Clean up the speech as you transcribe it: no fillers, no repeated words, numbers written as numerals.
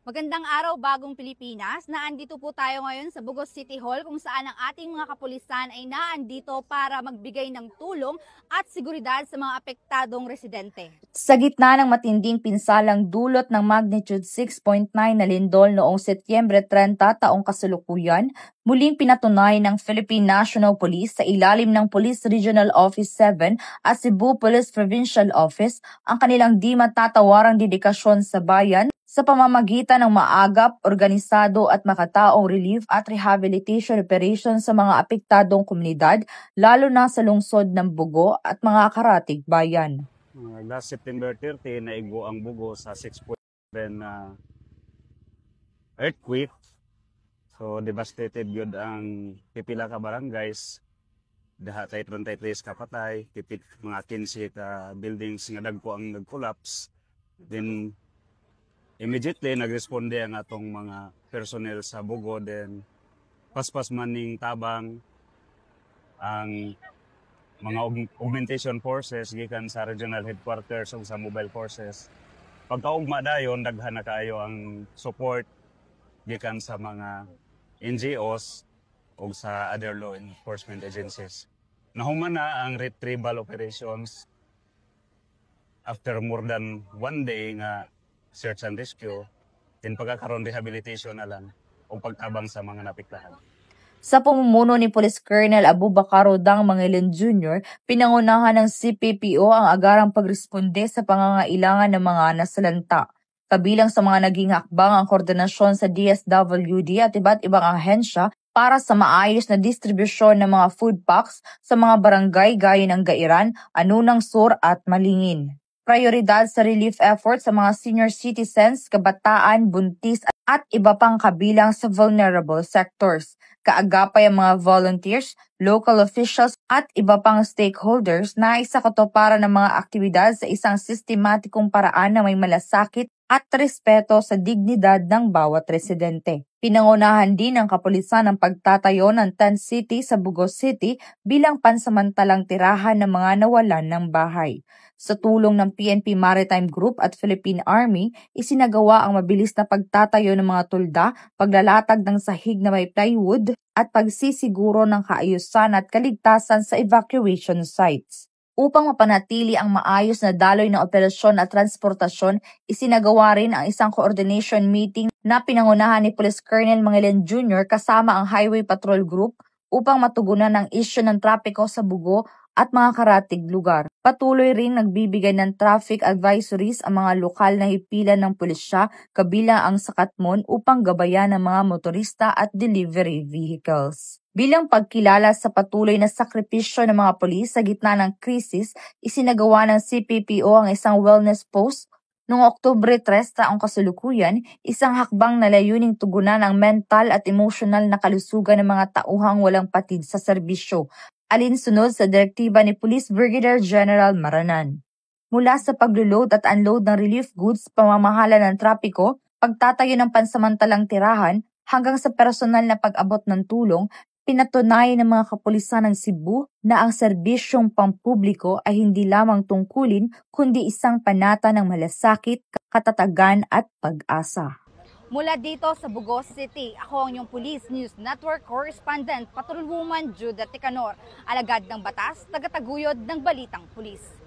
Magandang araw, bagong Pilipinas. Naandito po tayo ngayon sa Bugos City Hall kung saan ang ating mga kapulisan ay naandito para magbigay ng tulong at seguridad sa mga apektadong residente. Sa gitna ng matinding pinsalang dulot ng magnitude 6.9 na lindol noong Setyembre 30 taong kasalukuyan, muling pinatunay ng Philippine National Police sa ilalim ng Police Regional Office 7 at Cebu Police Provincial Office ang kanilang di matatawarang dedikasyon sa bayan sa pamamagitan ng maagap, organisado at makataong relief at rehabilitation operations sa mga apektadong komunidad, lalo na sa lungsod ng Bugo at mga karatig bayan. Last September 30, naigo ang Bugo sa 6.7 earthquake. So devastated yun ang pipila ka barangays. Daha tayo 33 ka patay, pipit mga 15 ka buildings nga dagko ang nag-collapse. Then immediately nagresponde ang atong mga personnel sa Bugo, then paspas maning tabang ang mga augmentation forces gikan sa regional headquarters ug sa mobile forces. Pagkaugma dayon daghan na kaayo ang support gikan sa mga NGOs ug sa other law enforcement agencies. Nahuman na ang retrieval operations after more than one day nga search and rescue, din pagkakaroon rehabilitation na lang o pagtabang sa mga napiktahan. Sa pamumuno ni Police Colonel Abubakar Odang Mangilin Jr., pinangunahan ng CPPO ang agarang pagresponde sa pangangailangan ng mga nasalanta. Kabilang sa mga naging hakbang ang koordinasyon sa DSWD at iba't ibang ahensya para sa maayos na distribusyon ng mga food packs sa mga barangay gaya ng Gairan, Anunang Sur at Malingin. Prioridad sa relief efforts sa mga senior citizens, kabataan, buntis at iba pang kabilang sa vulnerable sectors. Kaagapay ang mga volunteers, local officials at iba pang stakeholders na isa katuparan ng mga aktibidad sa isang sistematikong paraan na may malasakit at respeto sa dignidad ng bawat residente. Pinangunahan din ng kapulisan ang pagtatayo ng tent city sa Bugos City bilang pansamantalang tirahan ng mga nawalan ng bahay. Sa tulong ng PNP Maritime Group at Philippine Army, isinagawa ang mabilis na pagtatayo ng mga tulda, paglalatag ng sahig na may plywood, at pagsisiguro ng kaayusan at kaligtasan sa evacuation sites. Upang mapanatili ang maayos na daloy ng operasyon at transportasyon, isinagawa rin ang isang coordination meeting na pinangunahan ni Police Colonel Mangilin Jr. kasama ang Highway Patrol Group upang matugunan ang isyu ng trapiko sa Bugo at mga karatig lugar. Patuloy rin nagbibigay ng traffic advisories ang mga lokal na hipilan ng pulisya kabilang ang Sakatmon upang gabayan ng mga motorista at delivery vehicles. Bilang pagkilala sa patuloy na sakripisyo ng mga pulis sa gitna ng krisis, isinagawa ng CPPO ang isang wellness post noong Oktubre 3 taong kasalukuyan, isang hakbang na layuning tugunan ang mental at emotional na kalusugan ng mga tauhang walang patid sa serbisyo, alinsunod sa direktiba ni Police Brigadier General Maranan. Mula sa paglo-load at unload ng relief goods, pamamahala ng trapiko, pagtatayo ng pansamantalang tirahan, hanggang sa personal na pag-abot ng tulong, pinatunayan ng mga kapulisan ng Cebu na ang serbisyong pampubliko ay hindi lamang tungkulin kundi isang panata ng malasakit, katatagan at pag-asa. Mula dito sa Bugos City, ako ang inyong Police News Network Correspondent, Patrolwoman Judah Ticanor, alagad ng batas, tagataguyod ng Balitang Pulis.